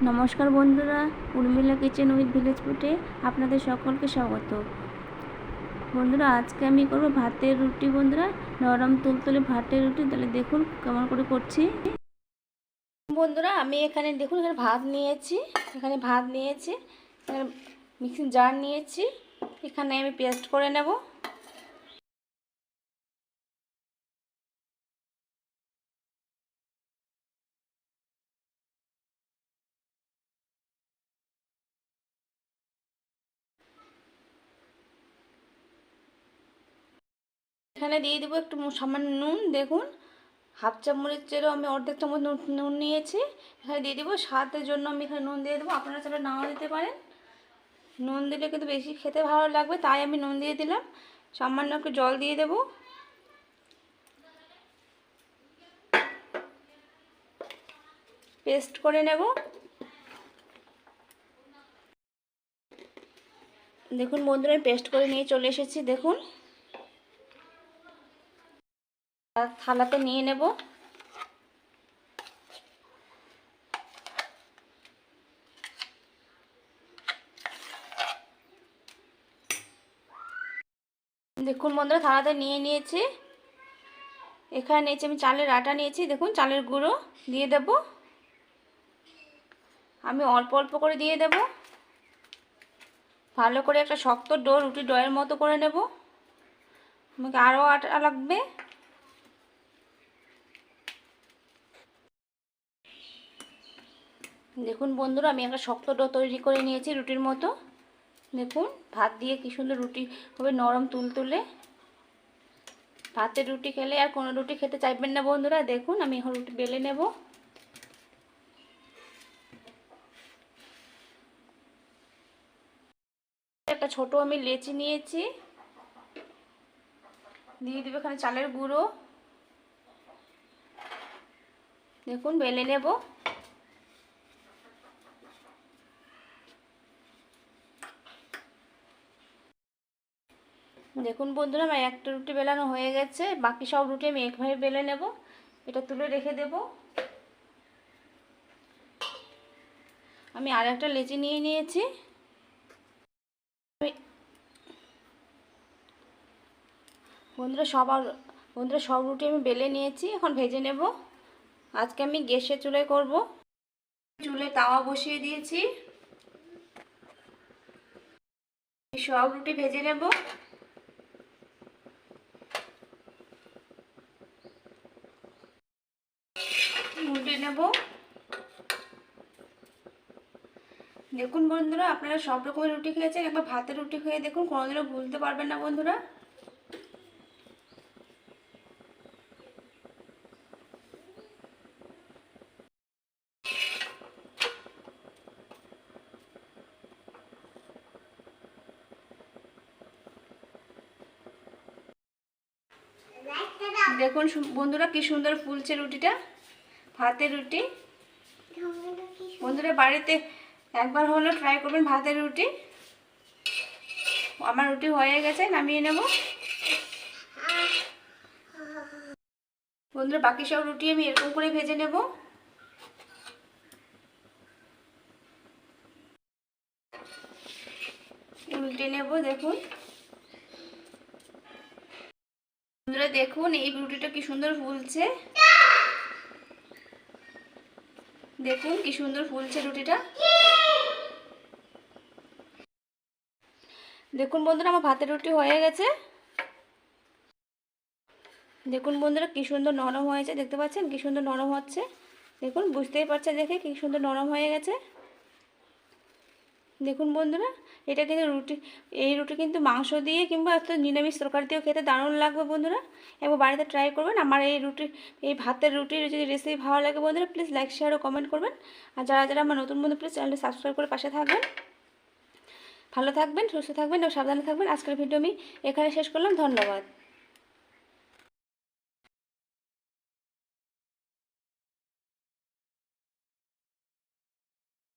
নমস্কার বন্ধুরা, Urmila kitchen with village ফুডে আপনাদের সকলকে স্বাগত। বন্ধুরা, আজকে আমি করব ভাতের রুটি। বন্ধুরা, নরম তুলতুলে ভাতের রুটি। তাহলে দেখুন কেমন করে করছি। বন্ধুরা, আমি এখানে দেখুন এখানে ভাত নিয়েছি। এখানে মিক্সিং জার নিয়েছি। এখানে আমি পেস্ট করে নেব। এখানে দিয়ে দেবো একটু সামান্য নুন। দেখুন, হাফ চামচেরও আমি অর্ধেক চামচ নুন নিয়েছি। এখানে দিয়ে দেবো স্বাদের জন্য। আমি এখানে নুন দিয়ে দেবো, আপনারা চাইলে নাও দিতে পারেন। নুন দিলে কিন্তু বেশি খেতে ভালো লাগবে, তাই আমি নুন দিয়ে দিলাম। সামান্য একটু জল দিয়ে দেব। পেস্ট করে নেব। দেখুন বন্ধুরা, আমি পেস্ট করে নিয়ে চলে এসেছি। দেখুন, থালাতে নিয়ে নেব। দেখুন বন্ধুরা, থালাতে নিয়ে নিয়েছি। এখানে নিয়েছি আমি চালের আটা নিয়েছি। দেখুন, চালের গুঁড়ো দিয়ে দেব। আমি অল্প অল্প করে দিয়ে দেব। ভালো করে একটা শক্ত ডো, রুটি ডোয়ের মতো করে নেব। আমাকে আরও আটা লাগবে। দেখুন বন্ধুরা, আমি একটা শক্ত ডো তৈরি করে নিয়েছি রুটির মতো। দেখুন, ভাত দিয়ে কি সুন্দর রুটি হবে, নরম তুলতুলে। ভাতের রুটি খেলে আর কোনো রুটি খেতে চাইবেন না বন্ধুরা। দেখুন, আমি এখন রুটি বেলে নেব। একটা ছোট আমি লেচি নিয়েছি, দিয়ে দেবো এখানে চালের গুঁড়ো। দেখুন, বেলে নেব। দেখুন বন্ধুরা, আমার একটা রুটি বেলানো হয়ে গেছে। বাকি সব রুটি আমি একভাবে বেলে নেব। এটা তুলে রেখে দেব। আমি আর একটা লেচি নিয়ে নিয়েছি। বন্ধুরা সব রুটি আমি বেলে নিয়েছি। এখন ভেজে নেব। আজকে আমি গ্যাসের চুলায় করব। চুলায় তাওয়া বসিয়ে দিয়েছি। সব রুটি ভেজে নেব। উল্টে নেব। দেখুন বন্ধুরা, আপনারা সব রকমের রুটি খেয়েছেন, একবার ভাতের রুটি খেয়ে দেখুন, কোনোদিনও ভুলতে পারবেন না বন্ধুরা। দেখুন বন্ধুরা, কি সুন্দর ফুলছে রুটিটা, ভাতের রুটি। বন্ধুরা, বাড়িতে একবার হলো ট্রাই করবেন ভাতের রুটি। আমার রুটি হয়ে গেছে, নামিয়ে নেব। বন্ধুরা, বাকি সব রুটি আমি এরকম করে ভেজে নেব। উল্টে নেব। দেখুন বন্ধুরা, দেখুন এই রুটিটা কি সুন্দর ফুলছে। দেখুন কি সুন্দর ফুলছে রুটিটা। দেখুন বন্ধুরা, আমার ভাতের রুটি হয়ে গেছে। দেখুন বন্ধুরা, কি সুন্দর নরম হয়েছে। দেখতে পাচ্ছেন কি সুন্দর নরম হচ্ছে। দেখুন, বুঝতেই পারছে দেখে কি সুন্দর নরম হয়ে গেছে। দেখুন বন্ধুরা, এটা কিন্তু এই রুটি কিন্তু মাংস দিয়ে কিংবা একটা নিরামিষ তরকারি দিয়েও খেতে দারুণ লাগবে বন্ধুরা। একবার বাড়িতে ট্রাই করবেন। আমার এই ভাতের রুটির যদি রেসিপি ভালো লাগে বন্ধুরা, প্লিজ লাইক শেয়ার ও কমেন্ট করবেন। আর যারা যারা আমার নতুন বন্ধু, প্লিজ চ্যানেলটি সাবস্ক্রাইব করে পাশে থাকবেন। ভালো থাকবেন, সুস্থ থাকবেন ও সাবধানে থাকবেন। আজকের ভিডিও আমি এখানে শেষ করলাম। ধন্যবাদ।